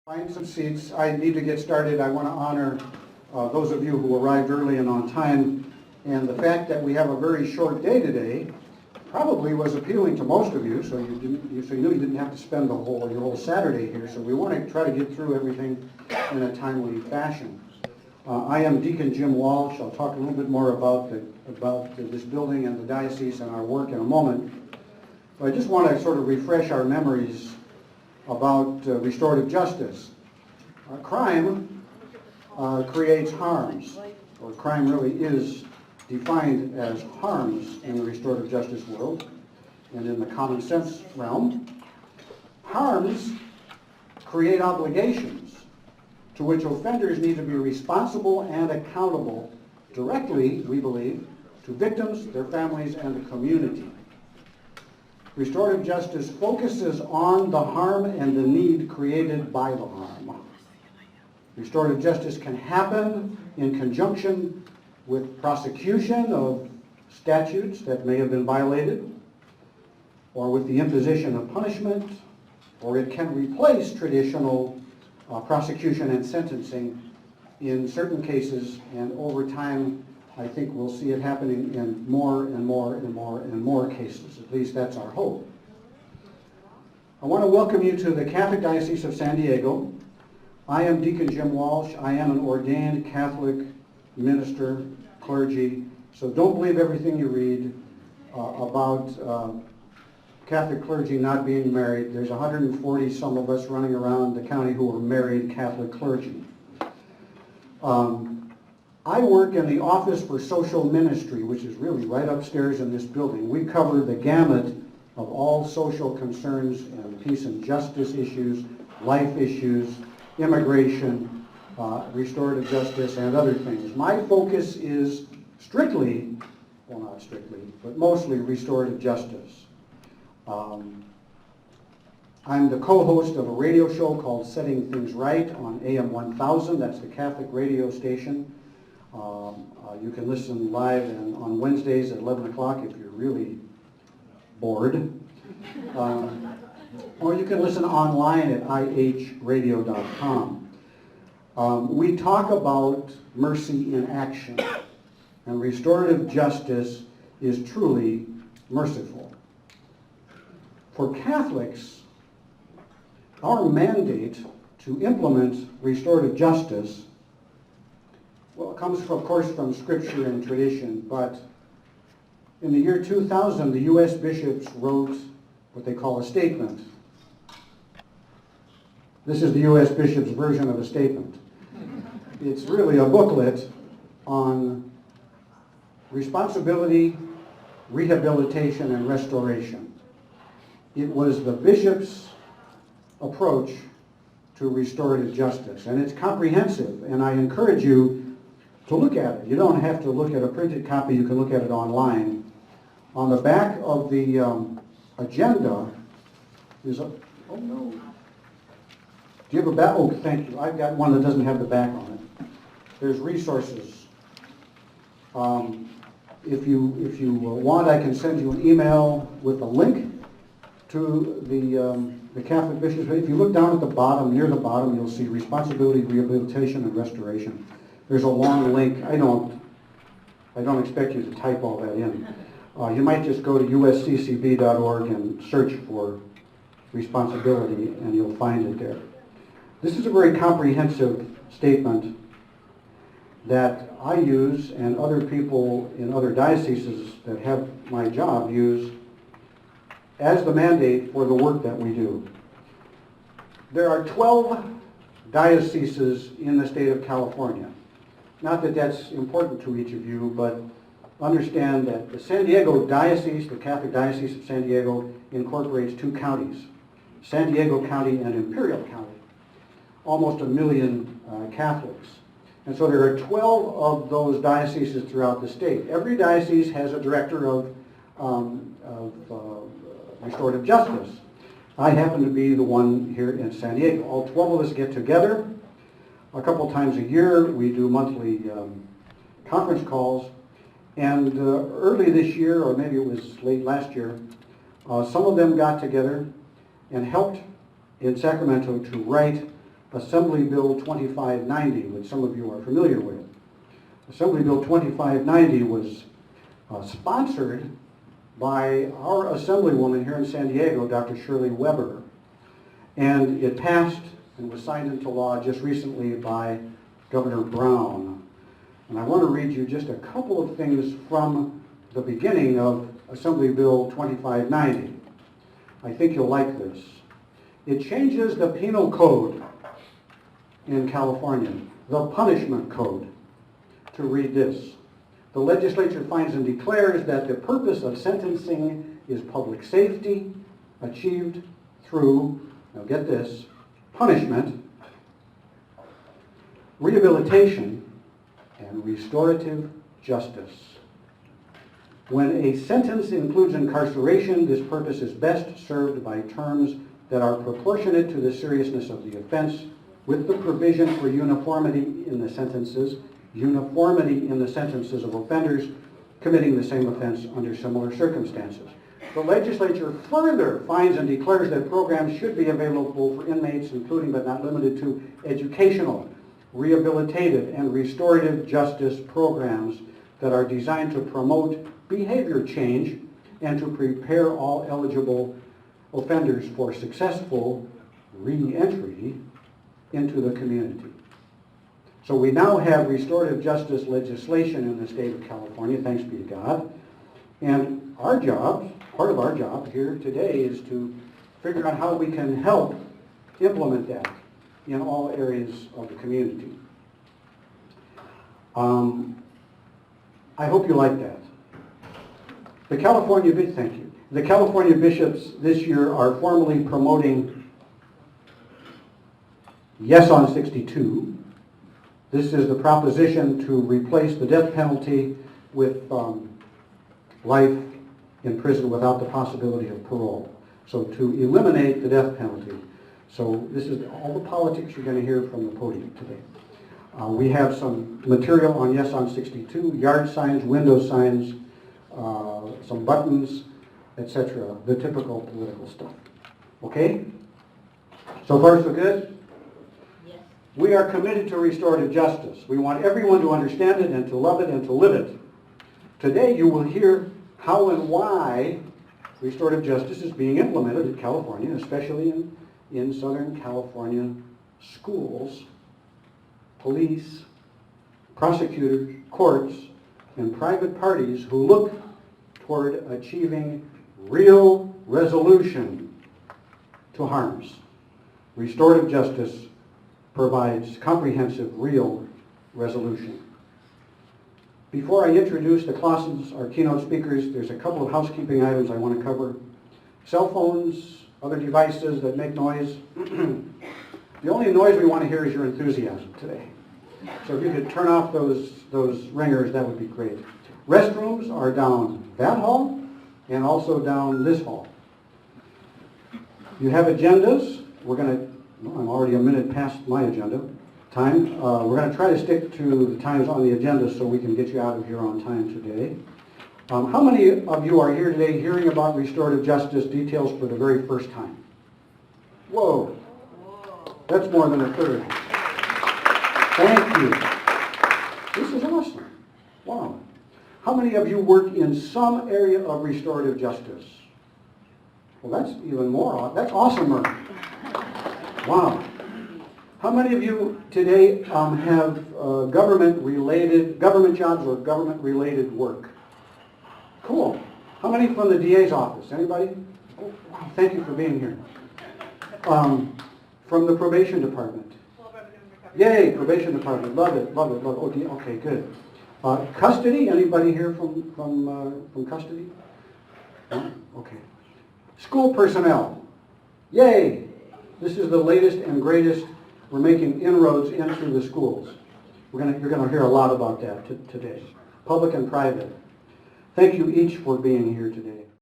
Find some seats. I need to get started. I want to honor those of you who arrived early and on time. And the fact that we have a very short day today probably was appealing to most of you, so you knew you didn't have to spend your whole Saturday here. So we want to try to get through everything in a timely fashion. I am Deacon Jim Walsh. I'll talk a little bit more about this building and the diocese and our work in a moment. But I just want to sort of refresh our memories about restorative justice. Crime creates harms, or crime really is defined as harms in the restorative justice world and in the common sense realm. Harms create obligations to which offenders need to be responsible and accountable directly, we believe, to victims, their families, and the community. Restorative justice focuses on the harm and the need created by the harm. Restorative justice can happen in conjunction with prosecution of statutes that may have been violated, or with the imposition of punishment, or it can replace traditional prosecution and sentencing in certain cases, and over time I think we'll see it happening in more and more and more and more cases. At least that's our hope. I want to welcome you to the Catholic Diocese of San Diego. I am Deacon Jim Walsh. I am an ordained Catholic minister, clergy, so don't believe everything you read about Catholic clergy not being married. There's 140 some of us running around the county who are married Catholic clergy. I work in the Office for Social Ministry, which is really right upstairs in this building. We cover the gamut of all social concerns and peace and justice issues, life issues, immigration, restorative justice, and other things. My focus is strictly, well not strictly, but mostly restorative justice. I'm the co-host of a radio show called Setting Things Right on AM 1000. That's the Catholic radio station. You can listen live and on Wednesdays at 11 o'clock if you're really bored. Or you can listen online at ihradio.com. We talk about mercy in action, and restorative justice is truly merciful. For Catholics, our mandate to implement restorative justice, well, it comes, of course, from Scripture and tradition, but in the year 2000, the U.S. bishops wrote what they call a statement. This is the U.S. bishops' version of a statement. It's really a booklet on responsibility, rehabilitation, and restoration. It was the bishops' approach to restorative justice, and it's comprehensive, and I encourage you to look at it. You don't have to look at a printed copy, you can look at it online. On the back of the agenda is a, oh no. Do you have a back? Oh, thank you. I've got one that doesn't have the back on it. There's resources. If you want, I can send you an email with a link to the Catholic bishops. If you look down at the bottom, near the bottom, you'll see responsibility, rehabilitation, and restoration. There's a long link. I don't expect you to type all that in. You might just go to usccb.org and search for responsibility, and you'll find it there. This is a very comprehensive statement that I use, and other people in other dioceses that have my job use as the mandate for the work that we do. There are 12 dioceses in the state of California. Not that that's important to each of you, but understand that the San Diego Diocese, the Catholic Diocese of San Diego, incorporates two counties, San Diego County and Imperial County, almost 1 million Catholics. And so there are 12 of those dioceses throughout the state. Every diocese has a director of restorative justice. I happen to be the one here in San Diego. All 12 of us get together a couple times a year. We do monthly conference calls. And early this year, or maybe it was late last year, some of them got together and helped in Sacramento to write Assembly Bill 2590, which some of you are familiar with. Assembly Bill 2590 was sponsored by our Assemblywoman here in San Diego, Dr. Shirley Weber. And it passed and was signed into law just recently by Governor Brown. And I want to read you just a couple of things from the beginning of Assembly Bill 2590. I think you'll like this. It changes the penal code in California, the punishment code, to read this. The legislature finds and declares that the purpose of sentencing is public safety, achieved through, now get this, punishment, rehabilitation, and restorative justice. When a sentence includes incarceration, this purpose is best served by terms that are proportionate to the seriousness of the offense, with the provision for uniformity in the sentences of offenders committing the same offense under similar circumstances. The legislature further finds and declares that programs should be available for inmates, including but not limited to educational, rehabilitative, and restorative justice programs that are designed to promote behavior change and to prepare all eligible offenders for successful re-entry into the community. So we now have restorative justice legislation in the state of California, thanks be to God. And our job, part of our job here today, is to figure out how we can help implement that in all areas of the community. I hope you like that. The California bishops this year are formally promoting Yes on 62. This is the proposition to replace the death penalty with life in prison without the possibility of parole. So to eliminate the death penalty. So this is all the politics you're going to hear from the podium today. We have some material on Yes on 62, yard signs, window signs, some buttons, etc. The typical political stuff. Okay? So far so good? Yes. We are committed to restorative justice. We want everyone to understand it and to love it and to live it. Today you will hear how and why restorative justice is being implemented in California, especially in Southern California schools, police, prosecutors, courts, and private parties who look toward achieving real resolution to harms. Restorative justice provides comprehensive, real resolution. Before I introduce the classes, our keynote speakers, there's a couple of housekeeping items I want to cover. Cell phones, other devices that make noise. The only noise we want to hear is your enthusiasm today. So if you could turn off those ringers, that would be great. Restrooms are down that hall and also down this hall. You have agendas. I'm already a minute past my agenda time. We're going to try to stick to the times on the agenda so we can get you out of here on time today. How many of you are here today hearing about restorative justice details for the very first time? Whoa. That's more than a third. Thank you. This is awesome. Wow. How many of you work in some area of restorative justice? Well, that's even more. That's awesomer. Wow. How many of you today have government jobs or government-related work? Cool. How many from the DA's office? Anybody? Oh, wow. Thank you for being here. From the probation department. Yay, probation department. Love it, love it, love it. Okay, good. Custody, anybody here from custody? No? Okay. School personnel. Yay! This is the latest and greatest. We're making inroads into the schools. You're going to hear a lot about that today. Public and private. Thank you each for being here today.